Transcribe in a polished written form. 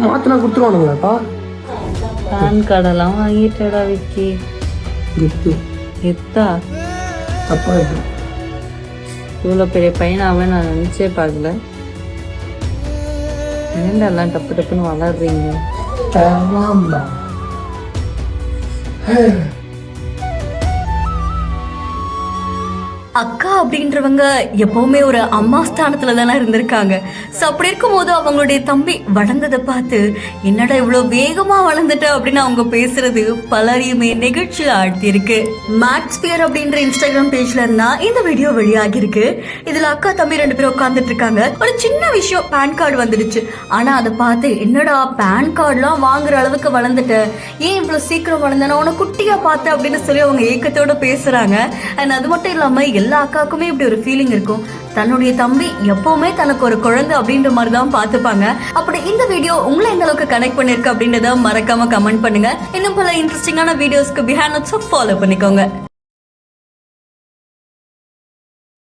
மாற்றினா கொடுத்துருவானுங்களாக்கா? Pan கார்டெல்லாம் வாங்கிட்டடா Vicky. Gift எத்தா தப்பாக இருக்கு. இவ்வளோ பெரிய பையனாவே நான் நினச்சே பார்க்கல. ஏண்டெல்லாம் டப்பு டப்புன்னு வளர்றீங்க. ஆமாம்மா. அக்கா அப்படின்றவங்க எப்பவுமே ஒரு அம்மா ஸ்தானத்துல தானே இருந்திருக்காங்க. ஸோ அப்படி இருக்கும்போது அவங்களுடைய தம்பி வளர்ந்ததை பார்த்து என்னடா இவ்வளோ வேகமா வளர்ந்துட்ட அப்படின்னு அவங்க பேசுறது பலரையுமே நெகிழ்ச்சியில் ஆழ்த்தியிருக்கு. மேக்ஸ் பியர் அப்படின்ற இன்ஸ்டாகிராம் பேஜ்ல இருந்தா இந்த வீடியோ வெளியாகி இருக்கு. இதுல அக்கா தம்பி 2 பேரும் உட்காந்துட்டு இருக்காங்க. ஒரு சின்ன விஷயம், பேன் கார்டு வந்துடுச்சு. ஆனா அதை பார்த்து என்னடா பேன் கார்டுலாம் வாங்குற அளவுக்கு வளர்ந்துட்ட, ஏன் இவ்வளவு சீக்கிரம் வளர்ந்தனா, உன குட்டியா பார்த்த அப்படின்னு சொல்லி அவங்க ஏக்கத்தோட பேசுறாங்க. அண்ட் அது மட்டும் இல்லாம எல்லா அக்காக்குமே இப்படி ஒரு ஃபீலிங் இருக்கும், தன்னுடைய தம்பி எப்பவுமே தனக்கு ஒரு குழந்தை அப்படின்ற மாதிரி தான் பார்த்துப்பாங்க. அப்படி இந்த வீடியோ உங்களை எந்த அளவுக்கு கனெக்ட் பண்ணிருக்கு அப்படின்றத மறக்காம கமெண்ட் பண்ணுங்க. இன்னும் பல இன்ட்ரெஸ்டிங்கான வீடியோஸ்க்கு பிஹைண்ட் ஃபாலோ பண்ணிக்கோங்க.